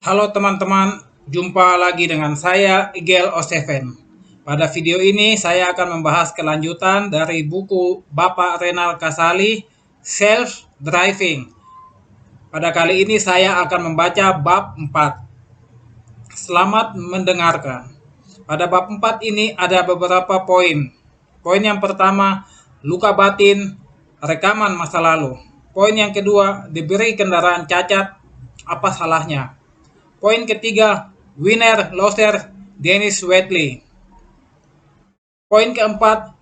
Halo teman-teman, jumpa lagi dengan saya Igel Oseven. Pada video ini saya akan membahas kelanjutan dari buku Bapak Renal Kasali, Self Driving. Pada kali ini saya akan membaca bab 4. Selamat mendengarkan. Pada bab 4 ini ada beberapa poin. Poin yang pertama, luka batin, rekaman masa lalu. Poin yang kedua, diberi kendaraan cacat, apa salahnya? Poin ketiga, winner loser Dennis Wedley. Poin keempat,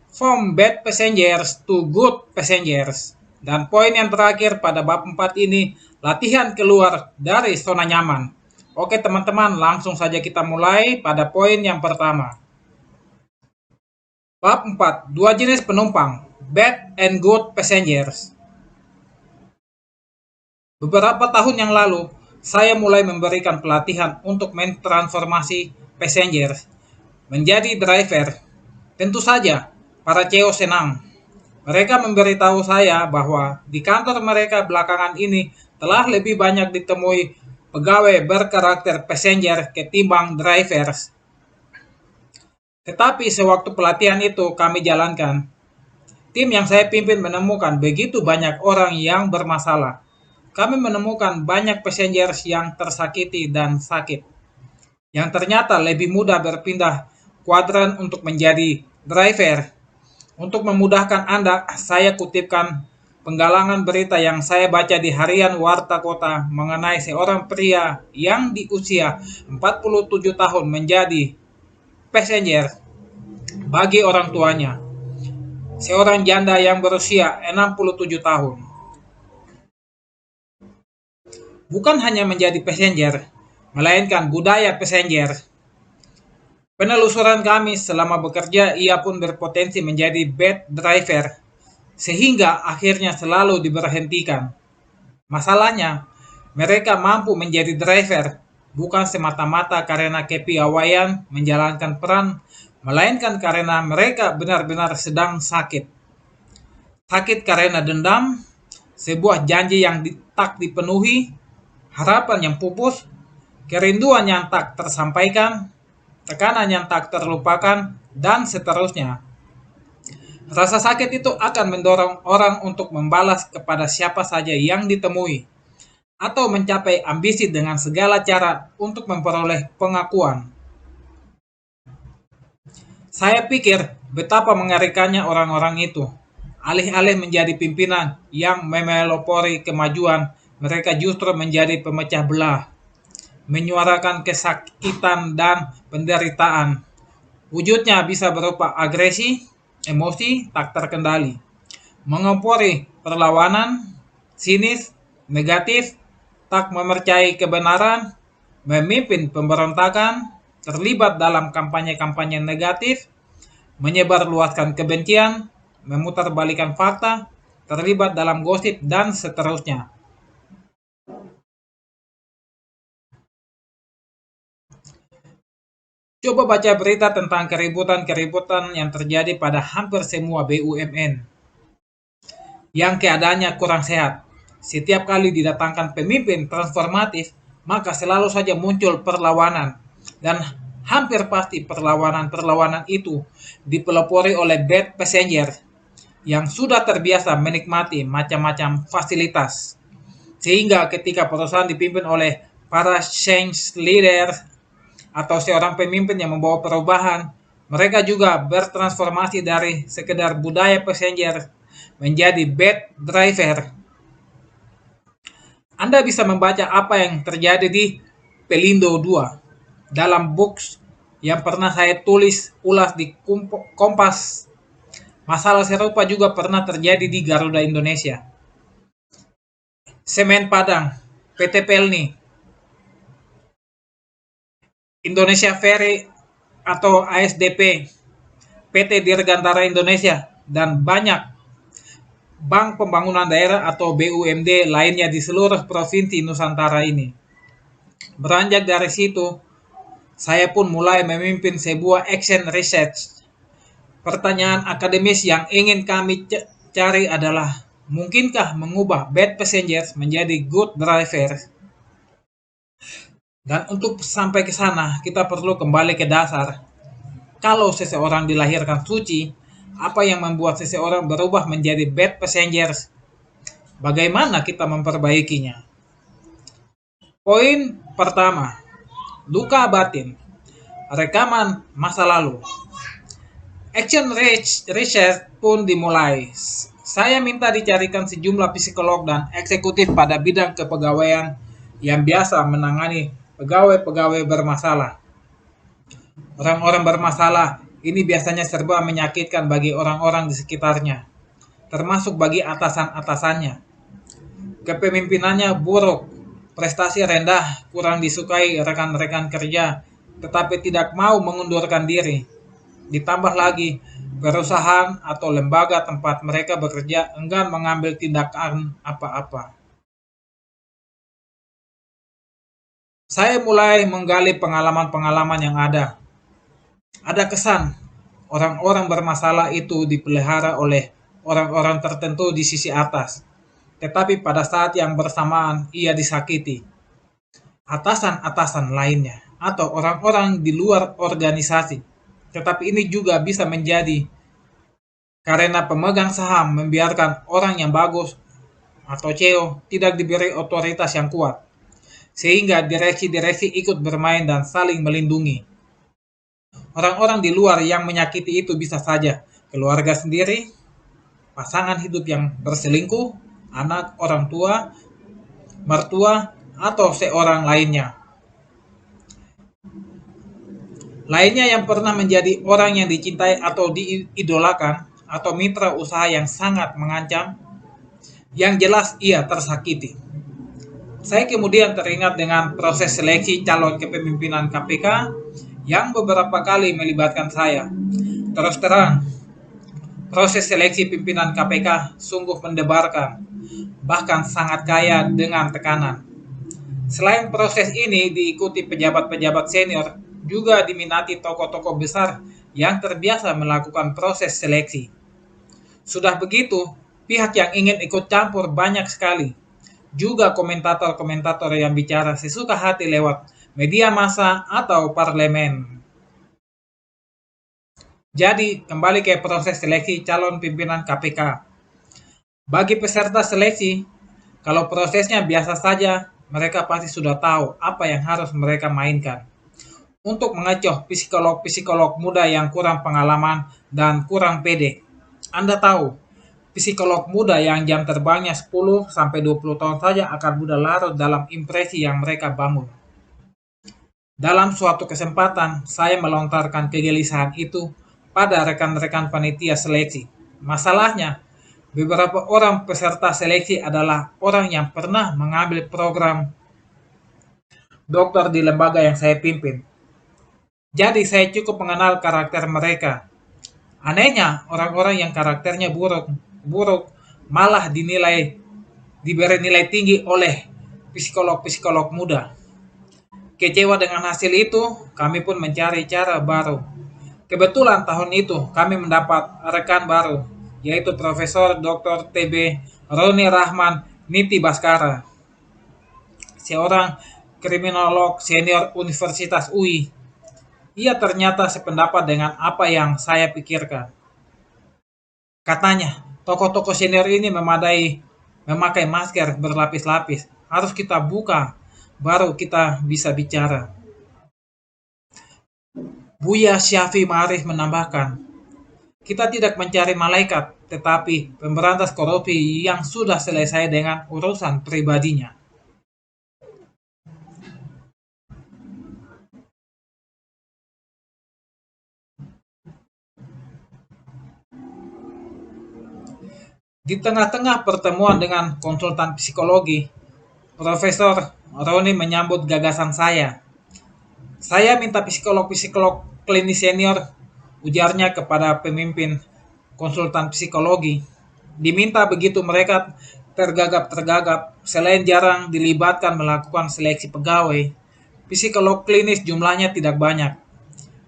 from bad passengers to good passengers. Dan poin yang terakhir pada bab 4 ini, latihan keluar dari zona nyaman. Oke teman-teman, langsung saja kita mulai pada poin yang pertama. Bab 4, dua jenis penumpang, bad and good passengers. Beberapa tahun yang lalu, saya mulai memberikan pelatihan untuk mentransformasi passengers menjadi driver. Tentu saja, para CEO senang. Mereka memberitahu saya bahwa di kantor mereka belakangan ini telah lebih banyak ditemui pegawai berkarakter passenger ketimbang drivers. Tetapi sewaktu pelatihan itu kami jalankan, tim yang saya pimpin menemukan begitu banyak orang yang bermasalah. Kami menemukan banyak passengers yang tersakiti dan sakit, yang ternyata lebih mudah berpindah kuadran untuk menjadi driver. Untuk memudahkan Anda, saya kutipkan penggalangan berita yang saya baca di harian Warta Kota mengenai seorang pria yang di usia 47 tahun menjadi passenger bagi orang tuanya. Seorang janda yang berusia 67 tahun. Bukan hanya menjadi passenger, melainkan budaya passenger. Penelusuran kami selama bekerja, ia pun berpotensi menjadi bad driver, sehingga akhirnya selalu diberhentikan. Masalahnya, mereka mampu menjadi driver bukan semata-mata karena kepiawaian menjalankan peran, melainkan karena mereka benar-benar sedang sakit. Sakit karena dendam, sebuah janji yang tak dipenuhi, harapan yang pupus, kerinduan yang tak tersampaikan, tekanan yang tak terlupakan, dan seterusnya. Rasa sakit itu akan mendorong orang untuk membalas kepada siapa saja yang ditemui, atau mencapai ambisi dengan segala cara untuk memperoleh pengakuan. Saya pikir betapa mengerikannya orang-orang itu. Alih-alih menjadi pimpinan yang memelopori kemajuan, mereka justru menjadi pemecah belah, menyuarakan kesakitan dan penderitaan. Wujudnya bisa berupa agresi, emosi tak terkendali, mengompori perlawanan, sinis, negatif, tak mempercayai kebenaran, memimpin pemberontakan, terlibat dalam kampanye-kampanye negatif, menyebarluaskan kebencian, memutarbalikan fakta, terlibat dalam gosip, dan seterusnya. Coba baca berita tentang keributan-keributan yang terjadi pada hampir semua BUMN yang keadaannya kurang sehat. Setiap kali didatangkan pemimpin transformatif, maka selalu saja muncul perlawanan. Dan hampir pasti perlawanan-perlawanan itu dipelopori oleh bad passenger yang sudah terbiasa menikmati macam-macam fasilitas. Sehingga ketika perusahaan dipimpin oleh para change leader atau seorang pemimpin yang membawa perubahan, mereka juga bertransformasi dari sekedar budaya passenger menjadi bad driver. Anda bisa membaca apa yang terjadi di Pelindo 2 dalam books yang pernah saya tulis ulas di Kompas. Masalah serupa juga pernah terjadi di Garuda Indonesia, Semen Padang, PT Pelni, Indonesia Ferry atau ASDP, PT Dirgantara Indonesia, dan banyak Bank Pembangunan Daerah atau BUMD lainnya di seluruh provinsi Nusantara ini. Beranjak dari situ, saya pun mulai memimpin sebuah action research. Pertanyaan akademis yang ingin kami cari adalah, mungkinkah mengubah bad passengers menjadi good drivers? Dan untuk sampai ke sana, kita perlu kembali ke dasar. Kalau seseorang dilahirkan suci, apa yang membuat seseorang berubah menjadi bad passengers? Bagaimana kita memperbaikinya? Poin pertama, luka batin, rekaman masa lalu. Action research pun dimulai. Saya minta dicarikan sejumlah psikolog dan eksekutif pada bidang kepegawaian yang biasa menangani pegawai-pegawai bermasalah. Orang-orang bermasalah ini biasanya serba menyakitkan bagi orang-orang di sekitarnya, termasuk bagi atasan-atasannya. Kepemimpinannya buruk, prestasi rendah, kurang disukai rekan-rekan kerja, tetapi tidak mau mengundurkan diri. Ditambah lagi, perusahaan atau lembaga tempat mereka bekerja enggan mengambil tindakan apa-apa. Saya mulai menggali pengalaman-pengalaman yang ada. Ada kesan orang-orang bermasalah itu dipelihara oleh orang-orang tertentu di sisi atas, tetapi pada saat yang bersamaan ia disakiti atasan-atasan lainnya atau orang-orang di luar organisasi. Tetapi ini juga bisa menjadi karena pemegang saham membiarkan orang yang bagus atau CEO tidak diberi otoritas yang kuat, sehingga direksi-direksi ikut bermain dan saling melindungi. Orang-orang di luar yang menyakiti itu bisa saja keluarga sendiri, pasangan hidup yang berselingkuh, anak, orang tua, mertua, atau seorang lainnya. Lainnya yang pernah menjadi orang yang dicintai atau diidolakan, atau mitra usaha yang sangat mengancam, yang jelas ia tersakiti. Saya kemudian teringat dengan proses seleksi calon kepemimpinan KPK yang beberapa kali melibatkan saya. Terus terang, proses seleksi pimpinan KPK sungguh mendebarkan, bahkan sangat kaya dengan tekanan. Selain proses ini diikuti pejabat-pejabat senior, juga diminati tokoh-tokoh besar yang terbiasa melakukan proses seleksi. Sudah begitu, pihak yang ingin ikut campur banyak sekali. Juga komentator-komentator yang bicara sesuka hati lewat media massa atau parlemen. Jadi, kembali ke proses seleksi calon pimpinan KPK. Bagi peserta seleksi, kalau prosesnya biasa saja, mereka pasti sudah tahu apa yang harus mereka mainkan. Untuk mengecoh psikolog-psikolog muda yang kurang pengalaman dan kurang pede. Anda tahu, psikolog muda yang jam terbangnya 10-20 tahun saja akan mudah larut dalam impresi yang mereka bangun. Dalam suatu kesempatan, saya melontarkan kegelisahan itu pada rekan-rekan panitia seleksi. Masalahnya, beberapa orang peserta seleksi adalah orang yang pernah mengambil program dokter di lembaga yang saya pimpin. Jadi saya cukup mengenal karakter mereka. Anehnya, orang-orang yang karakternya buruk malah diberi nilai tinggi oleh psikolog-psikolog muda. Kecewa dengan hasil itu, kami pun mencari cara baru. Kebetulan tahun itu kami mendapat rekan baru, yaitu Profesor Dr. TB Roni Rahman Niti Baskara, seorang kriminolog senior Universitas UI. Ia ternyata sependapat dengan apa yang saya pikirkan. Katanya, tokoh-tokoh senior ini memakai masker berlapis-lapis. Harus kita buka, baru kita bisa bicara. Buya Syafi Ma'arif menambahkan, kita tidak mencari malaikat, tetapi pemberantas korupsi yang sudah selesai dengan urusan pribadinya. Di tengah-tengah pertemuan dengan konsultan psikologi, Profesor Roni menyambut gagasan saya. Saya minta psikolog-psikolog klinis senior, ujarnya kepada pemimpin konsultan psikologi. Diminta begitu mereka tergagap-tergagap, selain jarang dilibatkan melakukan seleksi pegawai, psikolog klinis jumlahnya tidak banyak.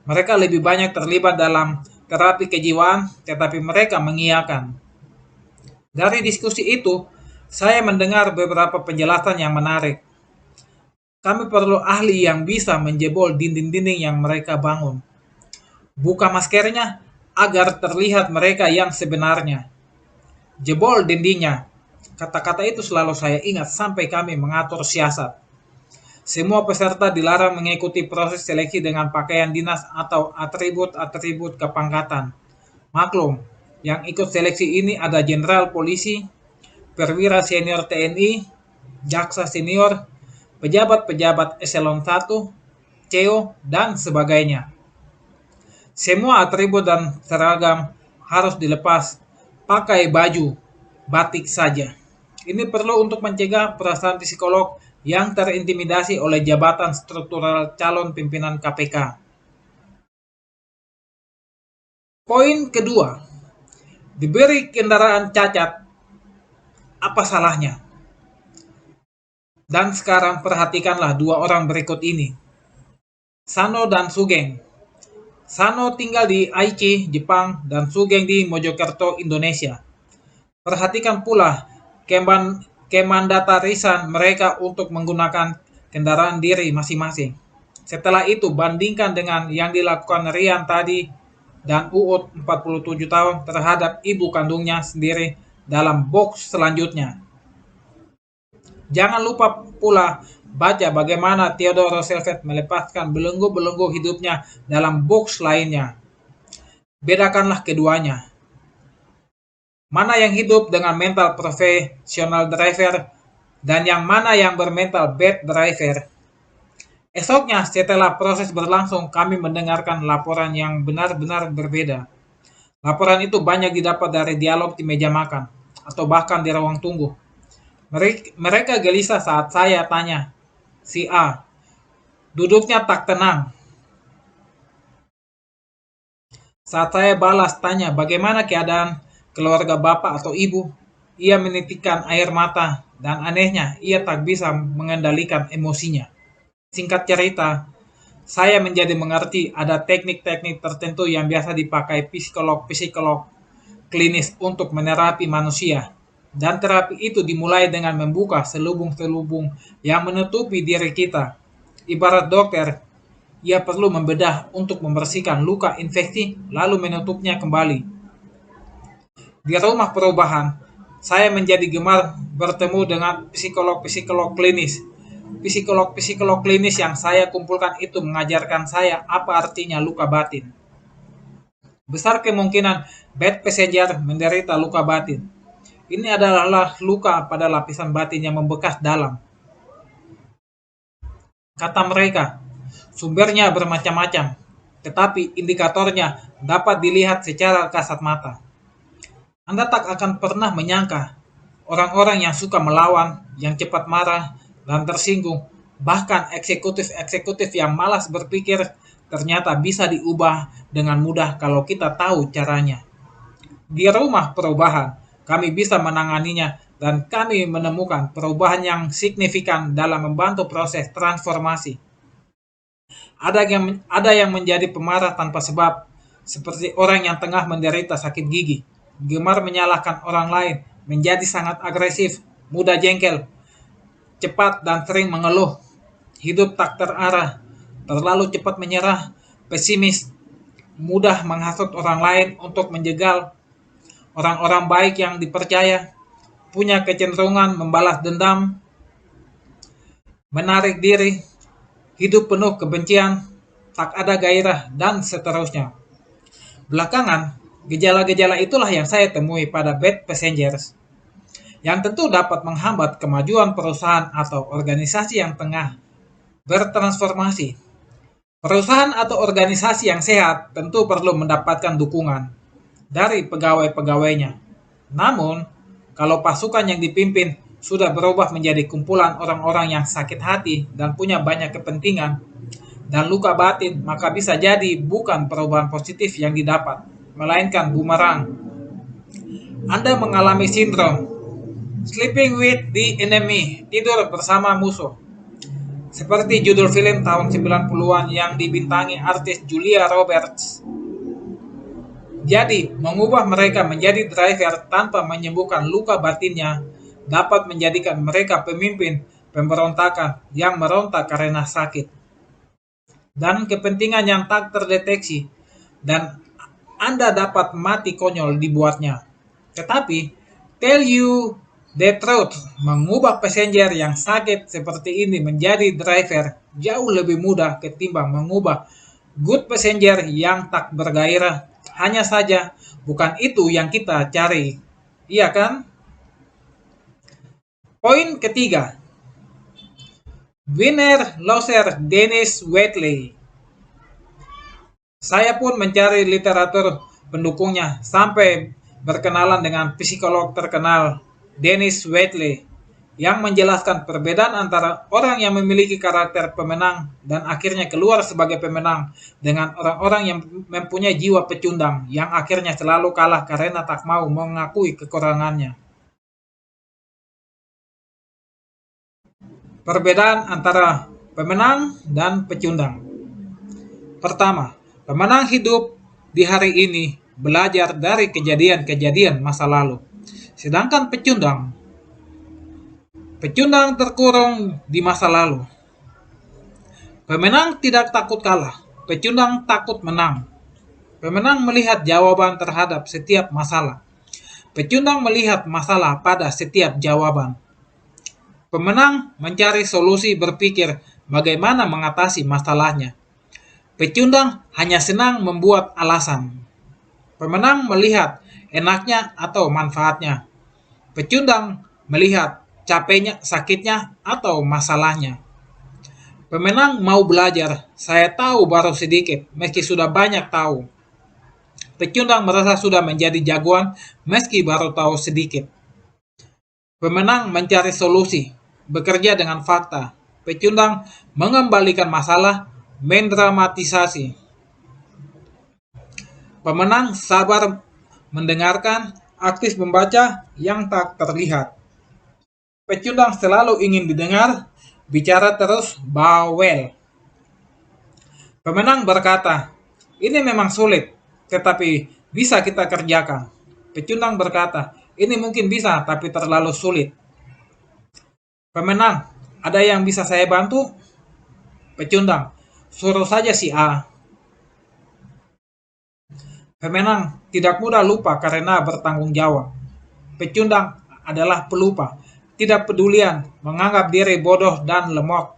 Mereka lebih banyak terlibat dalam terapi kejiwaan, tetapi mereka mengiyakan. Dari diskusi itu, saya mendengar beberapa penjelasan yang menarik. Kami perlu ahli yang bisa menjebol dinding-dinding yang mereka bangun. Buka maskernya agar terlihat mereka yang sebenarnya. Jebol dindingnya. Kata-kata itu selalu saya ingat sampai kami mengatur siasat. Semua peserta dilarang mengikuti proses seleksi dengan pakaian dinas atau atribut-atribut kepangkatan. Maklum, yang ikut seleksi ini ada jenderal polisi, perwira senior TNI, jaksa senior, pejabat-pejabat eselon 1, CEO, dan sebagainya. Semua atribut dan seragam harus dilepas, pakai baju batik saja. Ini perlu untuk mencegah perasaan psikolog yang terintimidasi oleh jabatan struktural calon pimpinan KPK. Poin kedua, diberi kendaraan cacat, apa salahnya? Dan sekarang perhatikanlah dua orang berikut ini, Sano dan Sugeng. Sano tinggal di Aichi, Jepang, dan Sugeng di Mojokerto, Indonesia. Perhatikan pula kemandatarisan mereka untuk menggunakan kendaraan diri masing-masing. Setelah itu bandingkan dengan yang dilakukan Rian tadi dan Uut 47 tahun terhadap ibu kandungnya sendiri dalam box selanjutnya. Jangan lupa pula baca bagaimana Theodore Roosevelt melepaskan belenggu-belenggu hidupnya dalam box lainnya. Bedakanlah keduanya. Mana yang hidup dengan mental profesional driver dan yang mana yang bermental bad driver. Esoknya setelah proses berlangsung kami mendengarkan laporan yang benar-benar berbeda. Laporan itu banyak didapat dari dialog di meja makan atau bahkan di ruang tunggu. Mereka gelisah saat saya tanya, si A, duduknya tak tenang. Saat saya balas tanya bagaimana keadaan keluarga bapak atau ibu, ia menitikkan air mata dan anehnya ia tak bisa mengendalikan emosinya. Singkat cerita, saya menjadi mengerti ada teknik-teknik tertentu yang biasa dipakai psikolog-psikolog klinis untuk menerapi manusia. Dan terapi itu dimulai dengan membuka selubung-selubung yang menutupi diri kita. Ibarat dokter, ia perlu membedah untuk membersihkan luka infeksi lalu menutupnya kembali. Di rumah perubahan, saya menjadi gemar bertemu dengan psikolog-psikolog klinis. Psikolog-psikolog klinis yang saya kumpulkan itu mengajarkan saya apa artinya luka batin. Besar kemungkinan bad passenger menderita luka batin. Ini adalah luka pada lapisan batin yang membekas dalam. Kata mereka, sumbernya bermacam-macam, tetapi indikatornya dapat dilihat secara kasat mata. Anda tak akan pernah menyangka orang-orang yang suka melawan, yang cepat marah, dan tersinggung, bahkan eksekutif-eksekutif yang malas berpikir, ternyata bisa diubah dengan mudah kalau kita tahu caranya. Di rumah perubahan, kami bisa menanganinya dan kami menemukan perubahan yang signifikan dalam membantu proses transformasi. Ada yang menjadi pemarah tanpa sebab, seperti orang yang tengah menderita sakit gigi, gemar menyalahkan orang lain, menjadi sangat agresif, mudah jengkel, cepat dan sering mengeluh, hidup tak terarah, terlalu cepat menyerah, pesimis, mudah menghasut orang lain untuk menjegal, orang-orang baik yang dipercaya, punya kecenderungan membalas dendam, menarik diri, hidup penuh kebencian, tak ada gairah, dan seterusnya. Belakangan, gejala-gejala itulah yang saya temui pada bad passengers, yang tentu dapat menghambat kemajuan perusahaan atau organisasi yang tengah bertransformasi. Perusahaan atau organisasi yang sehat tentu perlu mendapatkan dukungan dari pegawai-pegawainya. Namun, kalau pasukan yang dipimpin sudah berubah menjadi kumpulan orang-orang yang sakit hati dan punya banyak kepentingan dan luka batin, maka bisa jadi bukan perubahan positif yang didapat, melainkan bumerang. Anda mengalami sindrom sleeping with the enemy, tidur bersama musuh. Seperti judul film tahun 90-an yang dibintangi artis Julia Roberts. Jadi, mengubah mereka menjadi driver tanpa menyembuhkan luka batinnya dapat menjadikan mereka pemimpin pemberontakan yang meronta karena sakit, dan kepentingan yang tak terdeteksi, dan Anda dapat mati konyol dibuatnya. Tetapi, tell you the truth, mengubah passenger yang sakit seperti ini menjadi driver jauh lebih mudah ketimbang mengubah good passenger yang tak bergairah. Hanya saja, bukan itu yang kita cari. Iya kan? Poin ketiga. Winner loser Dennis Waitley. Saya pun mencari literatur pendukungnya sampai berkenalan dengan psikolog terkenal Dennis Waitley yang menjelaskan perbedaan antara orang yang memiliki karakter pemenang dan akhirnya keluar sebagai pemenang dengan orang-orang yang mempunyai jiwa pecundang yang akhirnya selalu kalah karena tak mau mengakui kekurangannya. Perbedaan antara pemenang dan pecundang. Pertama, pemenang hidup di hari ini belajar dari kejadian-kejadian masa lalu. Sedangkan pecundang terkurung di masa lalu. Pemenang tidak takut kalah, pecundang takut menang. Pemenang melihat jawaban terhadap setiap masalah. Pecundang melihat masalah pada setiap jawaban. Pemenang mencari solusi, berpikir bagaimana mengatasi masalahnya. Pecundang hanya senang membuat alasan. Pemenang melihat enaknya atau manfaatnya. Pecundang melihat capeknya, sakitnya, atau masalahnya. Pemenang mau belajar. Saya tahu baru sedikit, meski sudah banyak tahu. Pecundang merasa sudah menjadi jagoan, meski baru tahu sedikit. Pemenang mencari solusi, bekerja dengan fakta. Pecundang mengembalikan masalah, mendramatisasi. Pemenang sabar mendengarkan, aktif membaca yang tak terlihat. Pecundang selalu ingin didengar, bicara terus, bawel. Pemenang berkata, ini memang sulit, tetapi bisa kita kerjakan. Pecundang berkata, ini mungkin bisa, tapi terlalu sulit. Pemenang, ada yang bisa saya bantu? Pecundang, suruh saja si A. Pemenang tidak mudah lupa karena bertanggung jawab. Pecundang adalah pelupa, tidak pedulian, menganggap diri bodoh dan lemot.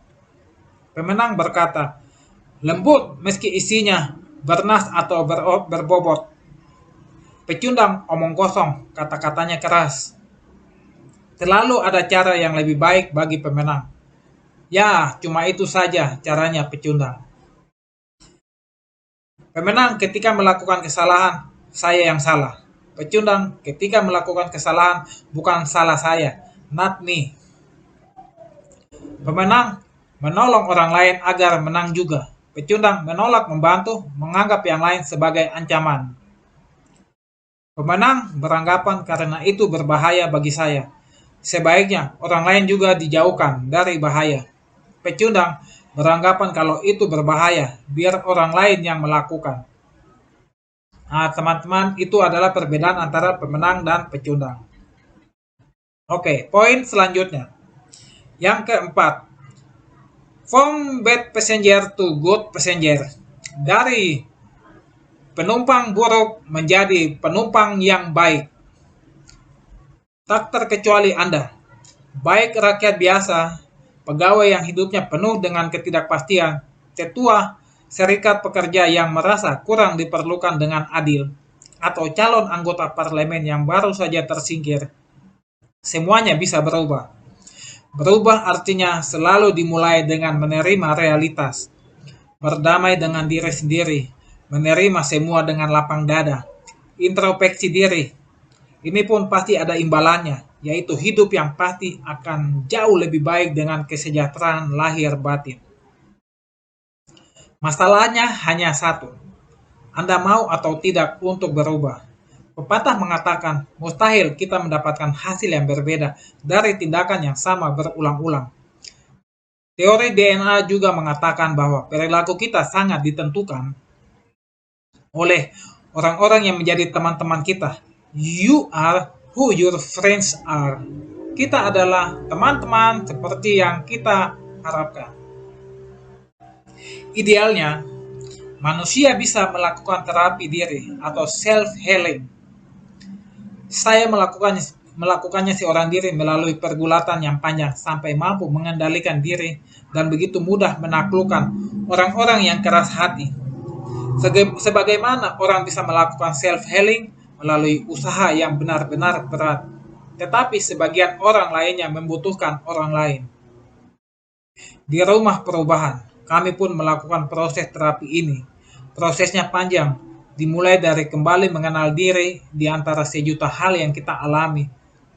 Pemenang berkata, lembut meski isinya bernas atau berbobot. Pecundang omong kosong, kata-katanya keras. Selalu ada cara yang lebih baik bagi pemenang. Ya, cuma itu saja caranya pecundang. Pemenang ketika melakukan kesalahan, saya yang salah. Pecundang ketika melakukan kesalahan, bukan salah saya, not me. Pemenang menolong orang lain agar menang juga. Pecundang menolak membantu, menganggap yang lain sebagai ancaman. Pemenang beranggapan karena itu berbahaya bagi saya. Sebaiknya orang lain juga dijauhkan dari bahaya. Pecundang beranggapan kalau itu berbahaya, biar orang lain yang melakukan. Nah, teman-teman, itu adalah perbedaan antara pemenang dan pecundang. Oke, poin selanjutnya. Yang keempat, from bad passenger to good passenger. Dari penumpang buruk menjadi penumpang yang baik. Tak terkecuali Anda, baik rakyat biasa, pegawai yang hidupnya penuh dengan ketidakpastian, tetua serikat pekerja yang merasa kurang diperlukan dengan adil, atau calon anggota parlemen yang baru saja tersingkir. Semuanya bisa berubah. Berubah artinya selalu dimulai dengan menerima realitas, berdamai dengan diri sendiri, menerima semua dengan lapang dada, introspeksi diri. Ini pun pasti ada imbalannya, yaitu hidup yang pasti akan jauh lebih baik dengan kesejahteraan lahir batin. Masalahnya hanya satu, Anda mau atau tidak untuk berubah. Pepatah mengatakan, mustahil kita mendapatkan hasil yang berbeda dari tindakan yang sama berulang-ulang. Teori DNA juga mengatakan bahwa perilaku kita sangat ditentukan oleh orang-orang yang menjadi teman-teman kita. You are who your friends are. kita adalah teman-teman seperti yang kita harapkan. Idealnya, manusia bisa melakukan terapi diri atau self-healing. Saya melakukannya seorang diri melalui pergulatan yang panjang sampai mampu mengendalikan diri dan begitu mudah menaklukkan orang-orang yang keras hati. Sebagaimana orang bisa melakukan self-healing melalui usaha yang benar-benar berat, tetapi sebagian orang lainnya membutuhkan orang lain. Di rumah perubahan, kami pun melakukan proses terapi ini. Prosesnya panjang, dimulai dari kembali mengenal diri di antara sejuta hal yang kita alami,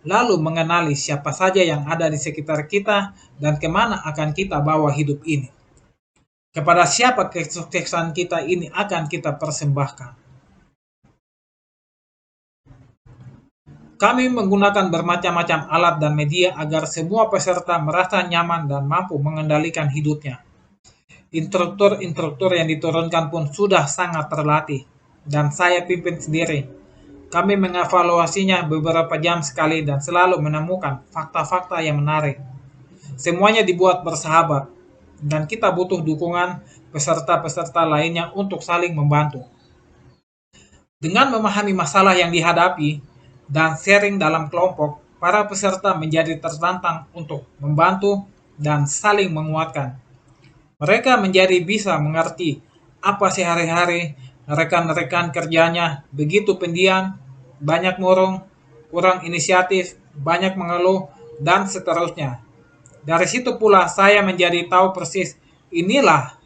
lalu mengenali siapa saja yang ada di sekitar kita dan kemana akan kita bawa hidup ini. Kepada siapa kesuksesan kita ini akan kita persembahkan. Kami menggunakan bermacam-macam alat dan media agar semua peserta merasa nyaman dan mampu mengendalikan hidupnya. Instruktur-instruktur yang diturunkan pun sudah sangat terlatih, dan saya pimpin sendiri. Kami mengevaluasinya beberapa jam sekali dan selalu menemukan fakta-fakta yang menarik. Semuanya dibuat bersahabat, dan kita butuh dukungan peserta-peserta lainnya untuk saling membantu. Dengan memahami masalah yang dihadapi dan sharing dalam kelompok, para peserta menjadi tertantang untuk membantu dan saling menguatkan. Mereka menjadi bisa mengerti apa sehari-hari rekan-rekan kerjanya begitu pendiam, banyak murung, kurang inisiatif, banyak mengeluh, dan seterusnya. Dari situ pula saya menjadi tahu persis inilah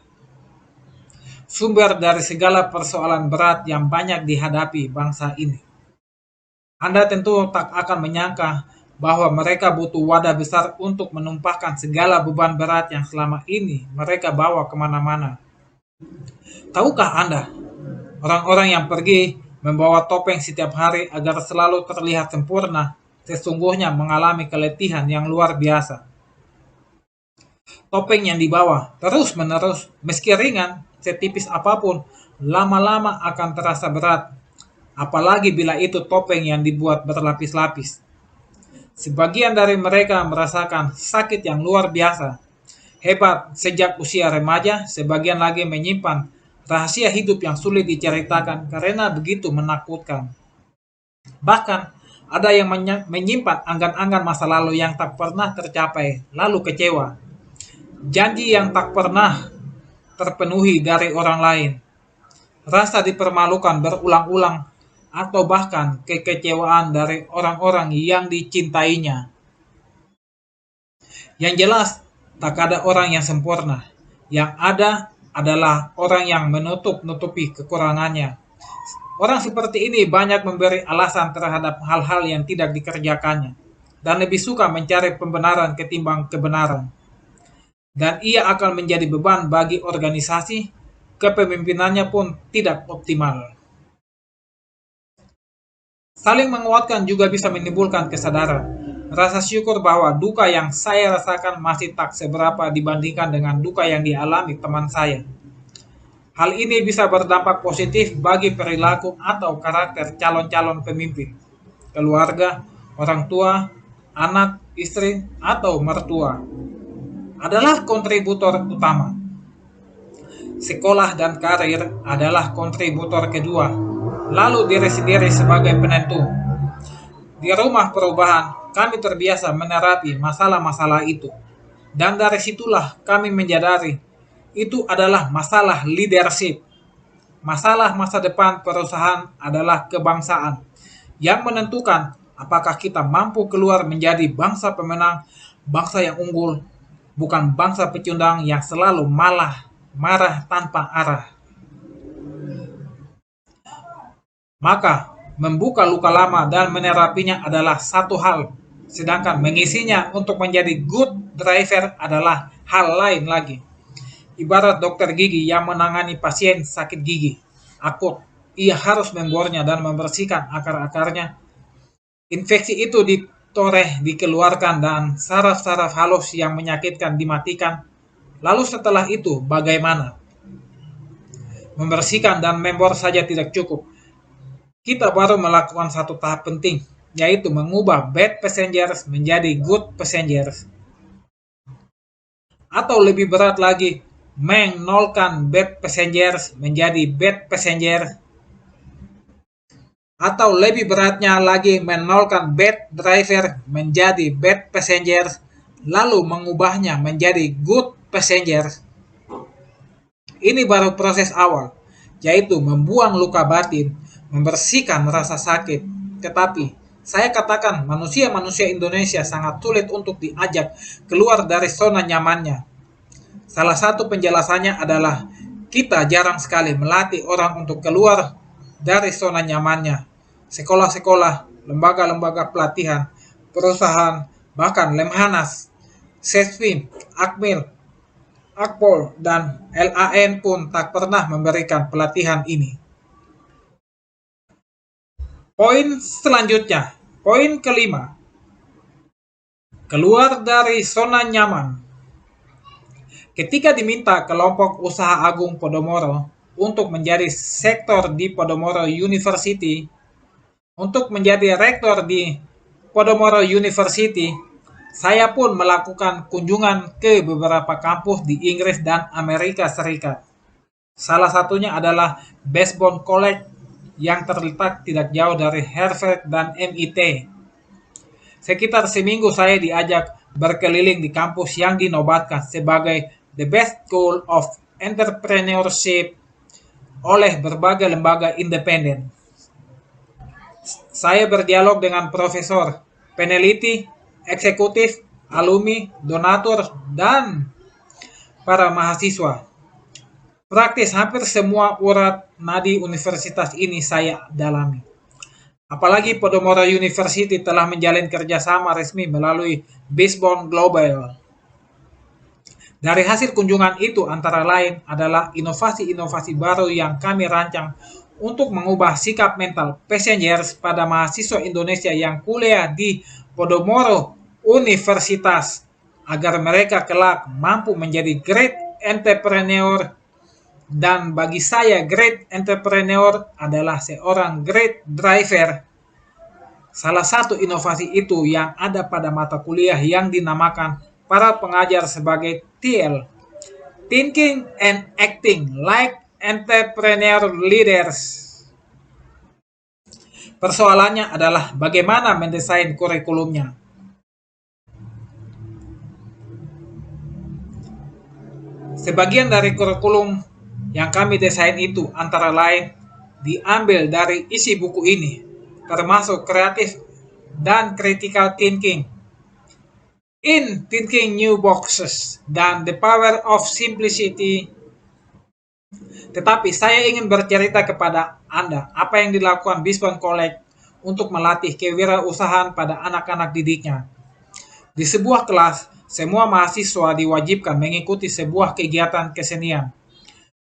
sumber dari segala persoalan berat yang banyak dihadapi bangsa ini. Anda tentu tak akan menyangka bahwa mereka butuh wadah besar untuk menumpahkan segala beban berat yang selama ini mereka bawa kemana-mana. Tahukah Anda, orang-orang yang pergi membawa topeng setiap hari agar selalu terlihat sempurna, sesungguhnya mengalami keletihan yang luar biasa. Topeng yang dibawa terus-menerus, meski ringan, setipis apapun, lama-lama akan terasa berat. Apalagi bila itu topeng yang dibuat berlapis-lapis. Sebagian dari mereka merasakan sakit yang luar biasa, hebat sejak usia remaja, sebagian lagi menyimpan rahasia hidup yang sulit diceritakan karena begitu menakutkan. Bahkan, ada yang menyimpan anggan-anggan masa lalu yang tak pernah tercapai, lalu kecewa. Janji yang tak pernah terpenuhi dari orang lain. Rasa dipermalukan berulang-ulang atau bahkan kekecewaan dari orang-orang yang dicintainya. Yang jelas, tak ada orang yang sempurna. Yang ada adalah orang yang menutup-nutupi kekurangannya. Orang seperti ini banyak memberi alasan terhadap hal-hal yang tidak dikerjakannya, dan lebih suka mencari pembenaran ketimbang kebenaran. Dan ia akan menjadi beban bagi organisasi, kepemimpinannya pun tidak optimal. Saling menguatkan juga bisa menimbulkan kesadaran. Rasa syukur bahwa duka yang saya rasakan masih tak seberapa dibandingkan dengan duka yang dialami teman saya. Hal ini bisa berdampak positif bagi perilaku atau karakter calon-calon pemimpin, keluarga, orang tua, anak, istri, atau mertua. Adalah kontributor utama. Sekolah dan karir adalah kontributor kedua, lalu diri sendiri sebagai penentu. Di rumah perubahan, kami terbiasa menerapi masalah-masalah itu. Dan dari situlah kami menyadari, itu adalah masalah leadership. Masalah masa depan perusahaan adalah kebangsaan, yang menentukan apakah kita mampu keluar menjadi bangsa pemenang, bangsa yang unggul, bukan bangsa pecundang yang selalu marah tanpa arah. Maka, membuka luka lama dan menerapinya adalah satu hal, sedangkan mengisinya untuk menjadi good driver adalah hal lain lagi. Ibarat dokter gigi yang menangani pasien sakit gigi akut, ia harus membornya dan membersihkan akar-akarnya. Infeksi itu ditoreh, dikeluarkan, dan saraf-saraf halus yang menyakitkan dimatikan. Lalu setelah itu, bagaimana? Membersihkan dan membor saja tidak cukup. Kita baru melakukan satu tahap penting, yaitu mengubah bad passengers menjadi good passengers. Atau lebih berat lagi, menolkan bad passengers menjadi bad passenger. Atau lebih beratnya lagi, menolkan bad driver menjadi bad passenger, lalu mengubahnya menjadi good passenger. Ini baru proses awal, yaitu membuang luka batin, membersihkan rasa sakit. Tetapi, saya katakan manusia-manusia Indonesia sangat sulit untuk diajak keluar dari zona nyamannya. Salah satu penjelasannya adalah kita jarang sekali melatih orang untuk keluar dari zona nyamannya. Sekolah-sekolah, lembaga-lembaga pelatihan, perusahaan, bahkan Lemhanas, Sesvin, Akmil, Akpol, dan LAN pun tak pernah memberikan pelatihan ini. Poin selanjutnya, poin kelima. Keluar dari zona nyaman. Ketika diminta kelompok usaha Agung Podomoro untuk menjadi sektor di Podomoro University, untuk menjadi rektor di Podomoro University, saya pun melakukan kunjungan ke beberapa kampus di Inggris dan Amerika Serikat. Salah satunya adalah Baseball College yang terletak tidak jauh dari Harvard dan MIT. Sekitar seminggu saya diajak berkeliling di kampus yang dinobatkan sebagai The Best School of Entrepreneurship oleh berbagai lembaga independen. Saya berdialog dengan profesor, peneliti, eksekutif, alumni, donatur, dan para mahasiswa. Praktis hampir semua urat nadi universitas ini saya dalami. Apalagi Podomoro University telah menjalin kerjasama resmi melalui Baseball Global. Dari hasil kunjungan itu antara lain adalah inovasi-inovasi baru yang kami rancang untuk mengubah sikap mental passengers pada mahasiswa Indonesia yang kuliah di Podomoro Universitas agar mereka kelak mampu menjadi great entrepreneur. Dan bagi saya, great entrepreneur adalah seorang great driver. Salah satu inovasi itu yang ada pada mata kuliah yang dinamakan para pengajar sebagai TL, Thinking and Acting Like Entrepreneur Leaders. Persoalannya adalah bagaimana mendesain kurikulumnya. Sebagian dari kurikulum yang kami desain itu antara lain diambil dari isi buku ini, termasuk kreatif dan critical thinking, in Thinking New Boxes, dan The Power of Simplicity. Tetapi saya ingin bercerita kepada Anda apa yang dilakukan Baseball College untuk melatih kewirausahaan pada anak-anak didiknya. Di sebuah kelas, semua mahasiswa diwajibkan mengikuti sebuah kegiatan kesenian.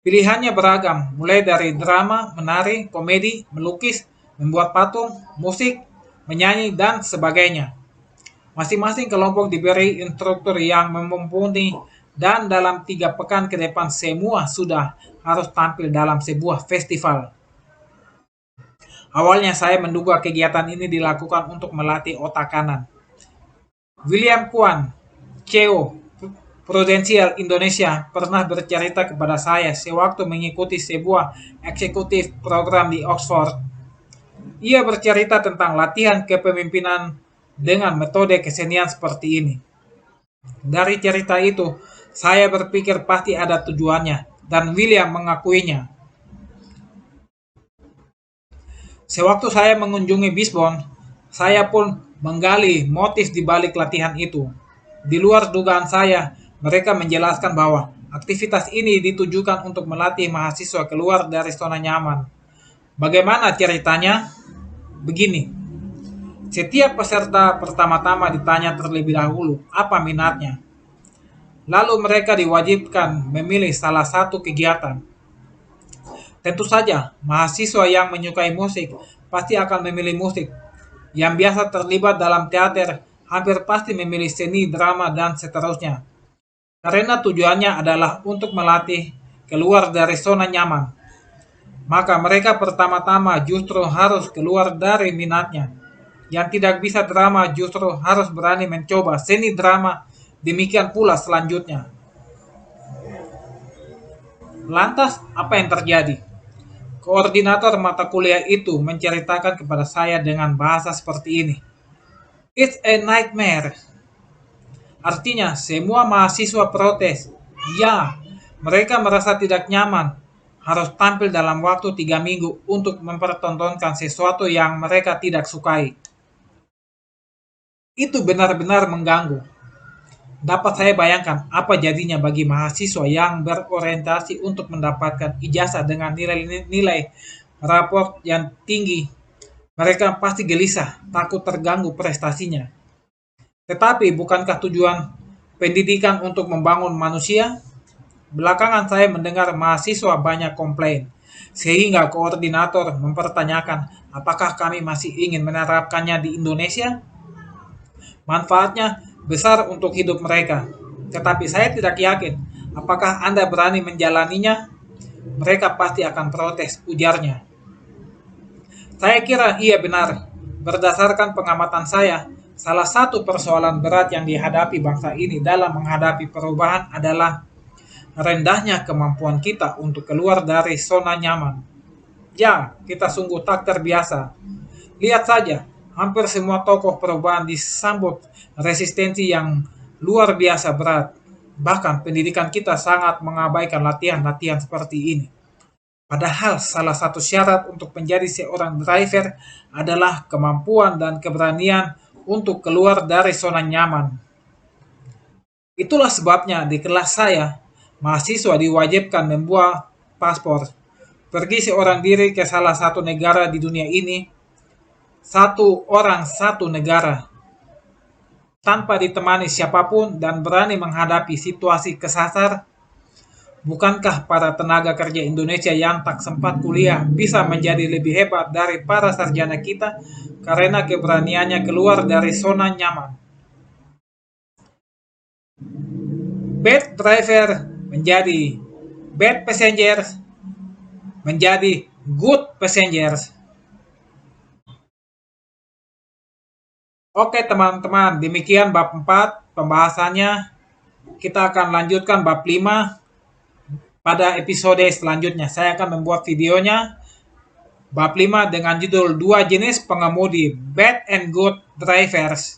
Pilihannya beragam, mulai dari drama, menari, komedi, melukis, membuat patung, musik, menyanyi, dan sebagainya. Masing-masing kelompok diberi instruktur yang mumpuni dan dalam 3 pekan ke depan semua sudah harus tampil dalam sebuah festival. Awalnya saya menduga kegiatan ini dilakukan untuk melatih otak kanan. William Kwan, CEO Prudential Indonesia, pernah bercerita kepada saya sewaktu mengikuti sebuah eksekutif program di Oxford. Ia bercerita tentang latihan kepemimpinan dengan metode kesenian seperti ini. Dari cerita itu, saya berpikir pasti ada tujuannya, dan William mengakuinya. Sewaktu saya mengunjungi Bisbon, saya pun menggali motif di balik latihan itu. Di luar dugaan saya, mereka menjelaskan bahwa aktivitas ini ditujukan untuk melatih mahasiswa keluar dari zona nyaman. Bagaimana ceritanya? Begini, setiap peserta pertama-tama ditanya terlebih dahulu apa minatnya. Lalu mereka diwajibkan memilih salah satu kegiatan. Tentu saja, mahasiswa yang menyukai musik pasti akan memilih musik. Yang biasa terlibat dalam teater hampir pasti memilih seni, drama, dan seterusnya. Karena tujuannya adalah untuk melatih keluar dari zona nyaman. Maka mereka pertama-tama justru harus keluar dari minatnya. Yang tidak bisa drama justru harus berani mencoba seni drama. Demikian pula selanjutnya. Lantas, apa yang terjadi? Koordinator mata kuliah itu menceritakan kepada saya dengan bahasa seperti ini. It's a nightmare. Artinya, semua mahasiswa protes. Ya, mereka merasa tidak nyaman. Harus tampil dalam waktu 3 minggu untuk mempertontonkan sesuatu yang mereka tidak sukai. Itu benar-benar mengganggu. Dapat saya bayangkan apa jadinya bagi mahasiswa yang berorientasi untuk mendapatkan ijazah dengan nilai-nilai raport yang tinggi. Mereka pasti gelisah, takut terganggu prestasinya. Tetapi bukankah tujuan pendidikan untuk membangun manusia? Belakangan saya mendengar mahasiswa banyak komplain, sehingga koordinator mempertanyakan apakah kami masih ingin menerapkannya di Indonesia. Manfaatnya besar untuk hidup mereka, tetapi saya tidak yakin apakah Anda berani menjalaninya. Mereka pasti akan protes, ujarnya. Saya kira iya benar. Berdasarkan pengamatan saya, salah satu persoalan berat yang dihadapi bangsa ini dalam menghadapi perubahan adalah rendahnya kemampuan kita untuk keluar dari zona nyaman. Ya, kita sungguh tak terbiasa. Lihat saja, hampir semua tokoh perubahan disambut resistensi yang luar biasa berat. Bahkan pendidikan kita sangat mengabaikan latihan-latihan seperti ini. Padahal salah satu syarat untuk menjadi seorang driver adalah kemampuan dan keberanian untuk keluar dari zona nyaman. Itulah sebabnya di kelas saya, mahasiswa diwajibkan membuat paspor. Pergi seorang diri ke salah satu negara di dunia ini, satu orang satu negara, tanpa ditemani siapapun dan berani menghadapi situasi kesasar. Bukankah para tenaga kerja Indonesia yang tak sempat kuliah bisa menjadi lebih hebat dari para sarjana kita karena keberaniannya keluar dari zona nyaman? Bad driver menjadi bad passengers, menjadi good passengers. Oke teman-teman, demikian bab 4 pembahasannya. Kita akan lanjutkan bab 5 pada episode selanjutnya. Saya akan membuat videonya bab 5 dengan judul 2 jenis pengemudi, bad and good drivers.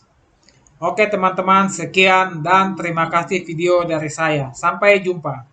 Oke teman-teman, sekian dan terima kasih video dari saya. Sampai jumpa.